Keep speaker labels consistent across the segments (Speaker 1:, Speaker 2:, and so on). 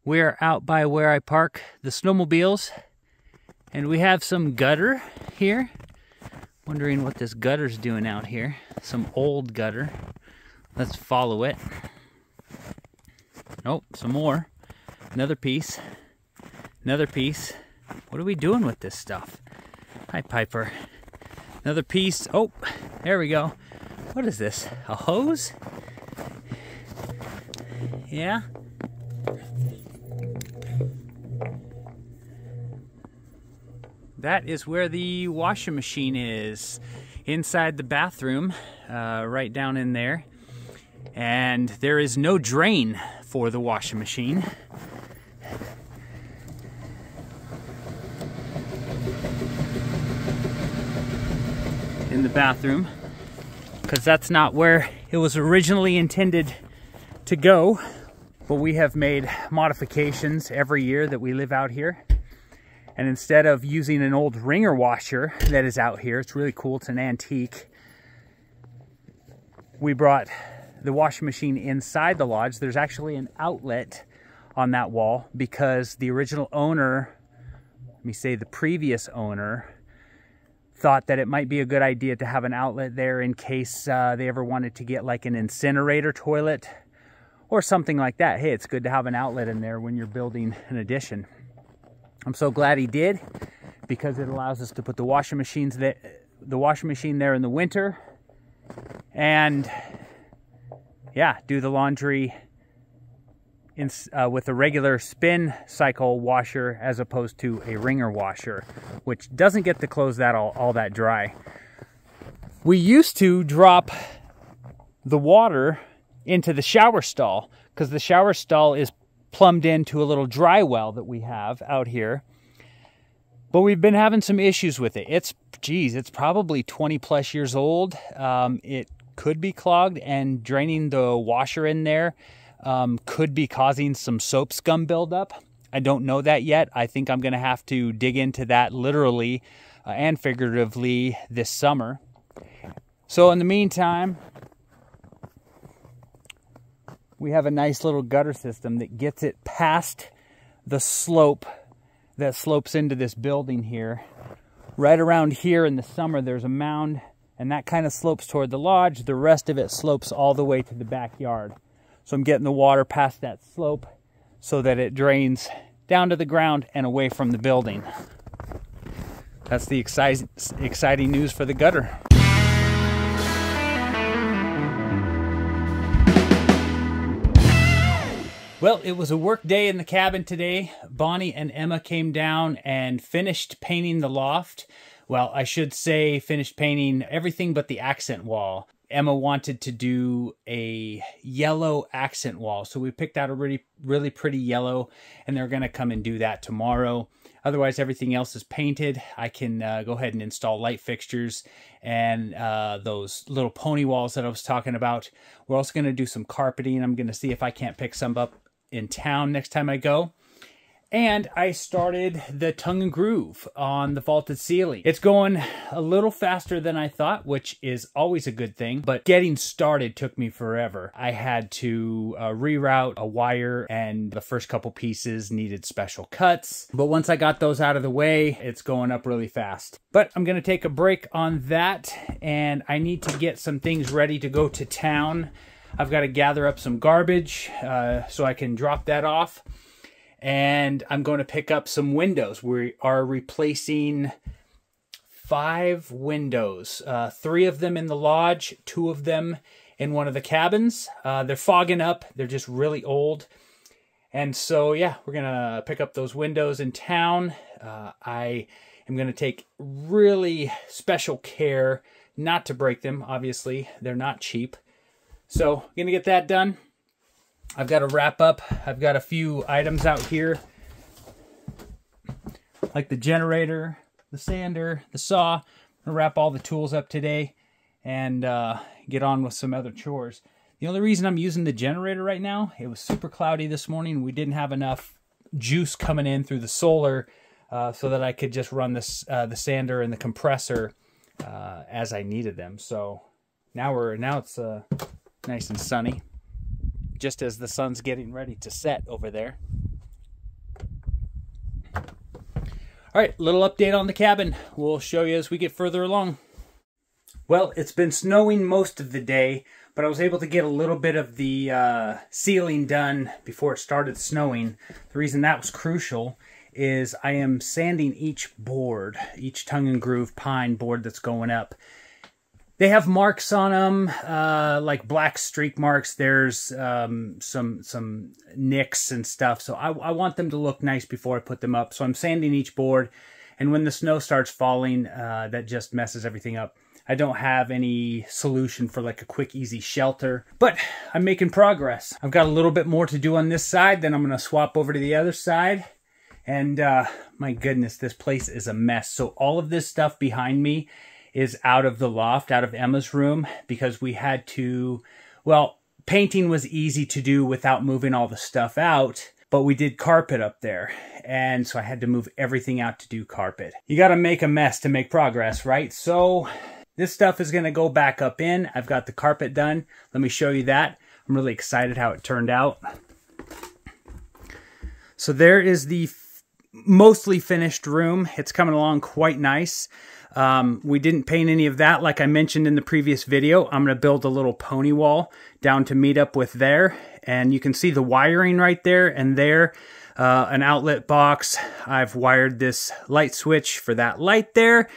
Speaker 1: We're out by where I park the snowmobiles, and we have some gutter here. Wondering what this gutter's doing out here. Some old gutter. Let's follow it. Oh, some more. Another piece. Another piece. What are we doing with this stuff? Hi, Piper. Another piece. Oh, there we go. What is this? A hose? Yeah. That is where the washing machine is. Inside the bathroom, right down in there. And there is no drain for the washing machine. In the bathroom, because that's not where it was originally intended to go. But we have made modifications every year that we live out here. And instead of using an old wringer washer that is out here, it's really cool, it's an antique, we brought the washing machine inside the lodge. There's actually an outlet on that wall because the original owner, let me say the previous owner, thought that it might be a good idea to have an outlet there in case they ever wanted to get like an incinerator toilet or something like that. Hey, it's good to have an outlet in there when you're building an addition. I'm so glad he did, because it allows us to put the washing machine there in the winter, and yeah, do the laundry with a regular spin cycle washer as opposed to a wringer washer, which doesn't get the clothes all that dry. We used to drop the water into the shower stall because the shower stall is plumbed into a little dry well that we have out here. But we've been having some issues with it. It's probably 20 plus years old. It could be clogged, and draining the washer in there could be causing some soap scum buildup. I don't know that yet. I think I'm gonna have to dig into that literally and figuratively this summer. So in the meantime, we have a nice little gutter system that gets it past the slope that slopes into this building here. Right around here in the summer, there's a mound, and that kind of slopes toward the lodge. The rest of it slopes all the way to the backyard. So I'm getting the water past that slope so that it drains down to the ground and away from the building. That's the exciting news for the gutter. Well, it was a work day in the cabin today. Bonnie and Emma came down and finished painting the loft. Well, I should say finished painting everything but the accent wall. Emma wanted to do a yellow accent wall, so we picked out a really pretty yellow, and they're going to come and do that tomorrow. Otherwise, everything else is painted. I can go ahead and install light fixtures and those little pony walls that I was talking about. We're also going to do some carpeting. I'm going to see if I can't pick some up in town next time I go. And I started the tongue and groove on the vaulted ceiling. It's going a little faster than I thought, which is always a good thing, but getting started took me forever. I had to reroute a wire, and the first couple pieces needed special cuts. But once I got those out of the way, it's going up really fast. But I'm gonna take a break on that, and I need to get some things ready to go to town. I've got to gather up some garbage so I can drop that off. And I'm going to pick up some windows. We are replacing 5 windows. 3 of them in the lodge, 2 of them in one of the cabins. They're fogging up. They're just really old. And so, yeah, we're going to pick up those windows in town. I am going to take really special care not to break them. Obviously, they're not cheap. So, I'm going to get that done. I've got to wrap up. I've got a few items out here, like the generator, the sander, the saw. I'm going to wrap all the tools up today and get on with some other chores. The only reason I'm using the generator right now, it was super cloudy this morning. We didn't have enough juice coming in through the solar so that I could just run this, the sander and the compressor as I needed them. So now it's nice and sunny, just as the sun's getting ready to set over there. All right, little update on the cabin. We'll show you as we get further along. Well, it's been snowing most of the day, but I was able to get a little bit of the ceiling done before it started snowing. The reason that was crucial is I am sanding each board, each tongue and groove pine board that's going up. They have marks on them, like black streak marks. There's some nicks and stuff. So I want them to look nice before I put them up. So I'm sanding each board. And when the snow starts falling, that just messes everything up. I don't have any solution for like a quick, easy shelter. But I'm making progress. I've got a little bit more to do on this side. Then I'm going to swap over to the other side. And my goodness, this place is a mess. So all of this stuff behind me is out of the loft, out of Emma's room, because we had to, well, painting was easy to do without moving all the stuff out, but we did carpet up there. And so I had to move everything out to do carpet. You got to make a mess to make progress, right? So this stuff is going to go back up in. I've got the carpet done. Let me show you that. I'm really excited how it turned out. So there is the mostly finished room. It's coming along quite nice. We didn't paint any of that like I mentioned in the previous video. I'm going to build a little pony wall down to meet up with there. And you can see the wiring right there and there. An outlet box. I've wired this light switch for that light there.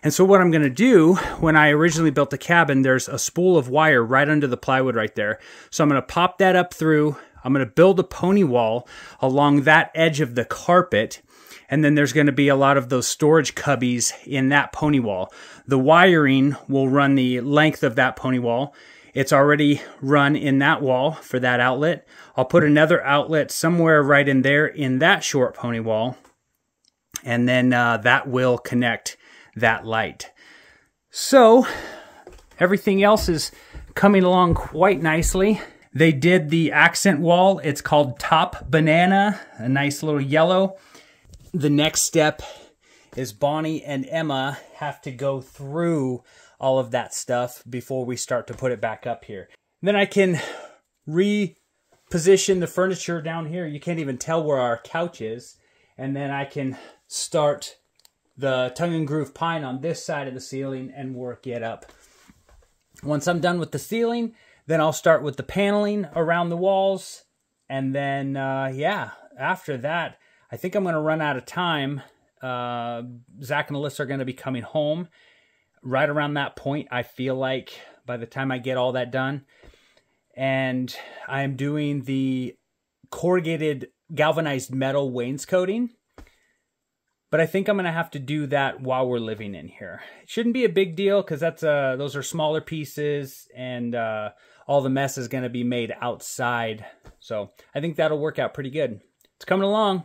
Speaker 1: And so what I'm going to do, when I originally built the cabin, there's a spool of wire right under the plywood right there. So I'm going to pop that up through. I'm going to build a pony wall along that edge of the carpet. And then there's going to be a lot of those storage cubbies in that pony wall. The wiring will run the length of that pony wall. It's already run in that wall for that outlet. I'll put another outlet somewhere right in there in that short pony wall. And then that will connect that light. So everything else is coming along quite nicely. They did the accent wall. It's called Top Banana, a nice little yellow. The next step is Bonnie and Emma have to go through all of that stuff before we start to put it back up here. Then I can reposition the furniture down here. You can't even tell where our couch is. And then I can start the tongue and groove pine on this side of the ceiling and work it up. Once I'm done with the ceiling, then I'll start with the paneling around the walls. And then, yeah, after that, I think I'm going to run out of time. Zach and Alyssa are going to be coming home right around that point, I feel like, by the time I get all that done. And I'm doing the corrugated galvanized metal wainscoting. But I think I'm going to have to do that while we're living in here. It shouldn't be a big deal because that's those are smaller pieces, and all the mess is going to be made outside. So I think that'll work out pretty good. It's coming along.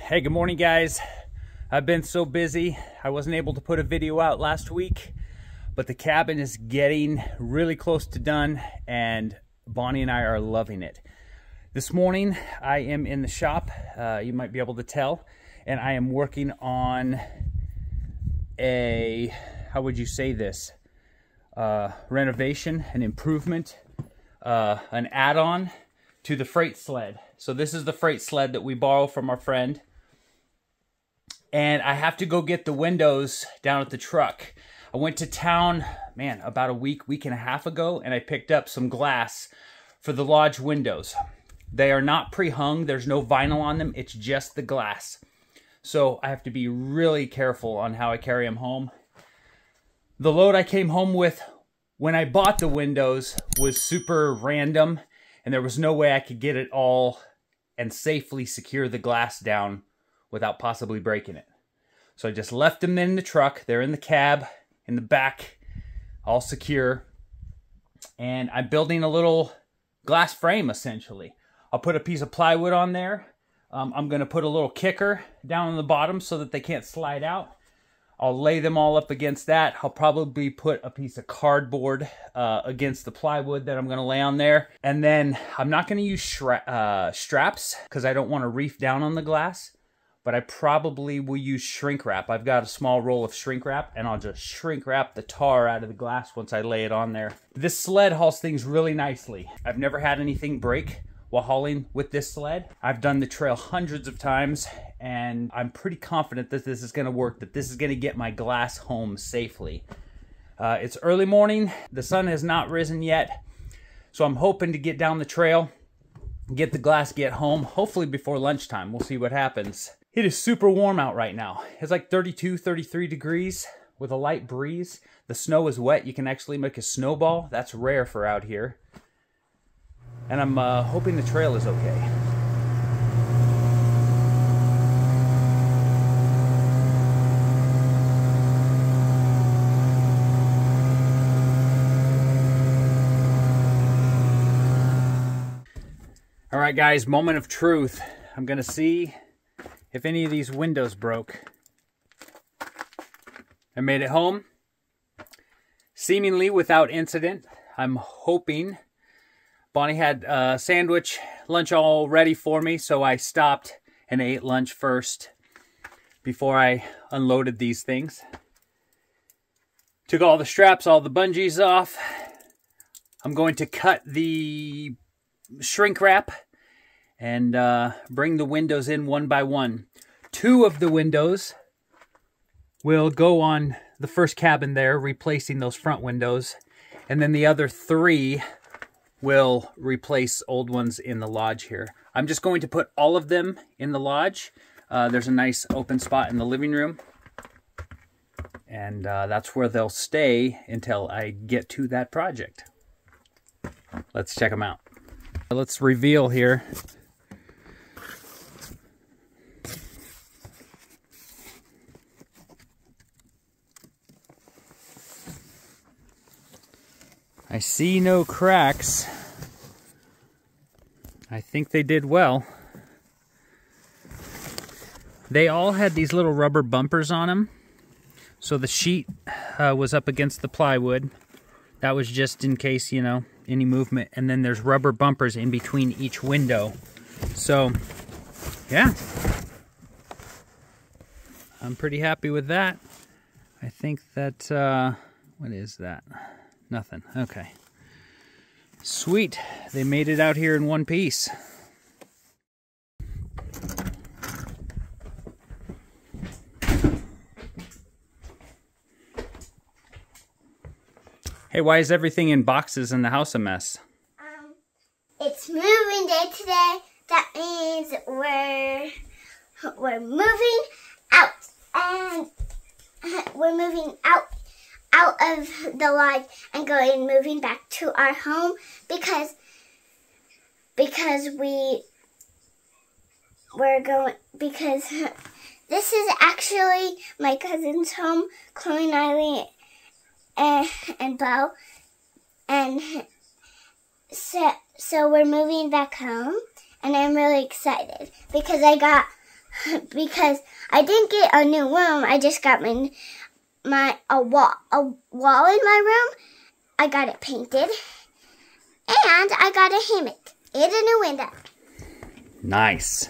Speaker 1: Hey, good morning, guys. I've been so busy, I wasn't able to put a video out last week, but the cabin is getting really close to done, and Bonnie and I are loving it. This morning, I am in the shop, you might be able to tell, and I am working on a, how would you say this, renovation, an improvement, an add-on to the freight sled. So this is the freight sled that we borrow from our friend. And I have to go get the windows down at the truck. I went to town, man, about a week and a half ago, and I picked up some glass for the lodge windows. They are not pre-hung. There's no vinyl on them. It's just the glass. So I have to be really careful on how I carry them home. The load I came home with when I bought the windows was super random, and there was no way I could get it all and safely secure the glass down without possibly breaking it. So I just left them in the truck. They're in the cab, in the back, all secure. And I'm building a little glass frame, essentially. I'll put a piece of plywood on there. I'm going to put a little kicker down on the bottom so that they can't slide out. I'll lay them all up against that. I'll probably put a piece of cardboard against the plywood that I'm going to lay on there. And then I'm not going to use straps because I don't want to reef down on the glass. But I probably will use shrink wrap. I've got a small roll of shrink wrap, and I'll just shrink wrap the tar out of the glass once I lay it on there. This sled hauls things really nicely. I've never had anything break while hauling with this sled. I've done the trail hundreds of times, and I'm pretty confident that this is going to work, that this is going to get my glass home safely. It's early morning. The sun has not risen yet, so I'm hoping to get down the trail, get the glass, get home, hopefully before lunchtime. We'll see what happens. It is super warm out right now. It's like 32, 33 degrees with a light breeze. The snow is wet. You can actually make a snowball. That's rare for out here. And I'm hoping the trail is okay. All right, guys, moment of truth. I'm gonna see if any of these windows broke. I made it home, seemingly without incident. I'm hoping. Bonnie had a sandwich, lunch all ready for me, so I stopped and ate lunch first before I unloaded these things. Took all the straps, all the bungees off. I'm going to cut the shrink wrap and bring the windows in one by one. 2 of the windows will go on the first cabin there, replacing those front windows. And then the other 3 will replace old ones in the lodge here. I'm just going to put all of them in the lodge. There's a nice open spot in the living room. And that's where they'll stay until I get to that project. Let's check them out. Let's reveal here. I see no cracks. I think they did well. They all had these little rubber bumpers on them. So the sheet was up against the plywood. That was just in case, you know, any movement. And then there's rubber bumpers in between each window. So, yeah. I'm pretty happy with that. I think that, what is that? Nothing. Okay. Sweet. They made it out here in one piece. Hey, why is everything in boxes in the house a mess?
Speaker 2: It's moving day today. That means we're moving out, and we're moving out of the lodge and moving back to our home because this is actually my cousin's home, Chloe, Niley, and Bo, and so we're moving back home, and I'm really excited because I didn't get a new room. I just got a wall in my room. I got it painted, and I got a hammock and a new window.
Speaker 1: Nice.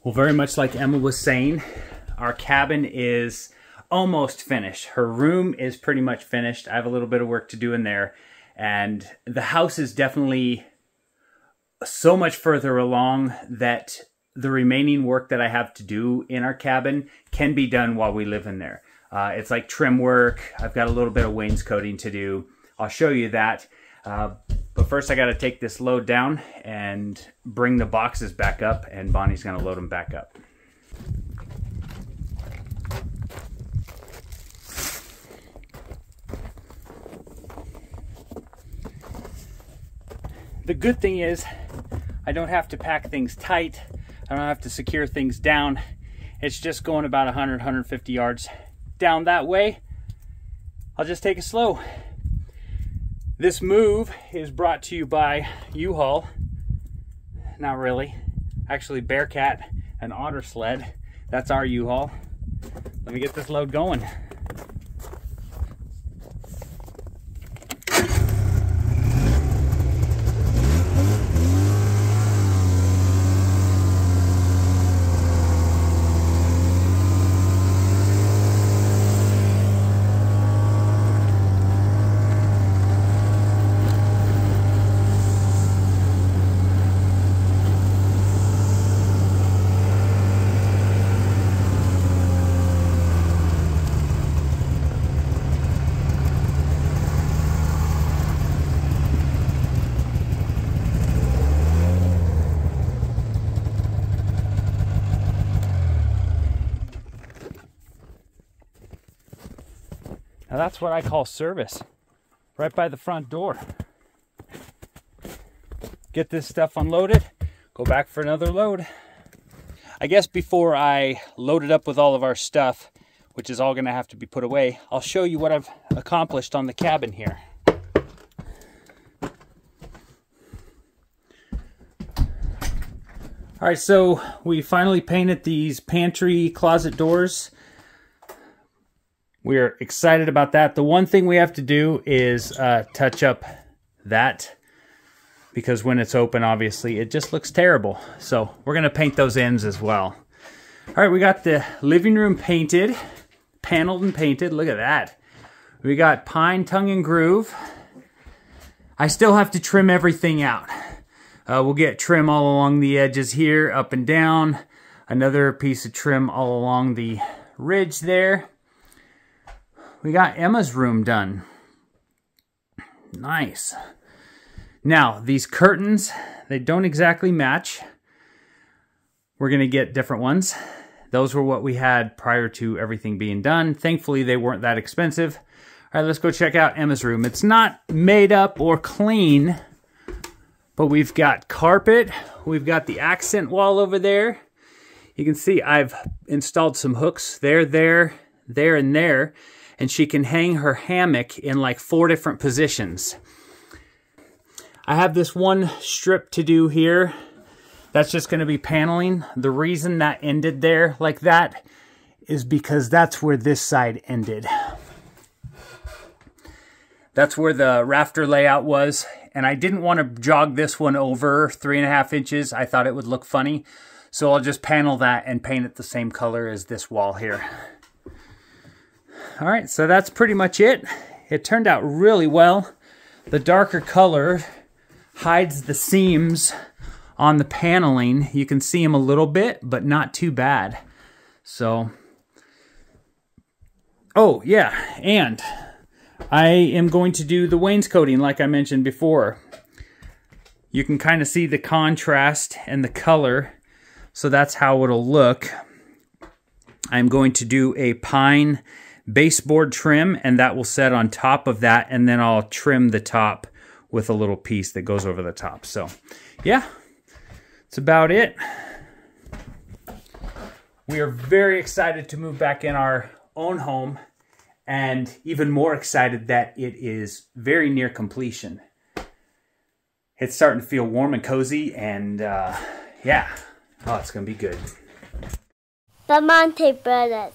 Speaker 1: Well, very much like Emma was saying, our cabin is almost finished. Her room is pretty much finished. I have a little bit of work to do in there, and the house is definitely so much further along that the remaining work that I have to do in our cabin can be done while we live in there. It's like trim work. I've got a little bit of wainscoting to do. I'll show you that. But first I got to take this load down and bring the boxes back up, and Bonnie's going to load them back up. The good thing is I don't have to pack things tight. I don't have to secure things down. It's just going about 100, 150 yards down that way. I'll just take it slow. This move is brought to you by U-Haul. Not really. Actually, Bearcat and Otter Sled. That's our U-Haul. Let me get this load going. Now that's what I call service, right by the front door. Get this stuff unloaded, go back for another load. I guess before I load it up with all of our stuff, which is all gonna have to be put away, I'll show you what I've accomplished on the cabin here. All right, so we finally painted these pantry closet doors. We're excited about that. The one thing we have to do is touch up that, because when it's open, obviously, it just looks terrible. So we're gonna paint those ends as well. All right, we got the living room painted, paneled and painted. Look at that. We got pine, tongue, and groove. I still have to trim everything out. We'll get trim all along the edges here, up and down. Another piece of trim all along the ridge there. We got Emma's room done. Nice. Now, these curtains, they don't exactly match. We're going to get different ones. Those were what we had prior to everything being done. Thankfully, they weren't that expensive. All right, let's go check out Emma's room. It's not made up or clean, but we've got carpet. We've got the accent wall over there. You can see I've installed some hooks there, and there. And she can hang her hammock in like 4 different positions. I have this one strip to do here. That's just going to be paneling. The reason that ended there like that is because that's where this side ended. That's where the rafter layout was. And I didn't want to jog this one over 3.5 inches. I thought it would look funny. So I'll just panel that and paint it the same color as this wall here. All right, so that's pretty much it. It turned out really well. The darker color hides the seams on the paneling. You can see them a little bit, but not too bad. So, oh yeah, and I am going to do the wainscoting like I mentioned before. You can kind of see the contrast and the color, so that's how it'll look. I'm going to do a pine baseboard trim, and that will set on top of that, and then I'll trim the top with a little piece that goes over the top. So yeah, that's about it. We are very excited to move back in our own home, and even more excited that it is very near completion. It's starting to feel warm and cozy, and yeah, oh, it's gonna be good.
Speaker 2: Bramante Brothers.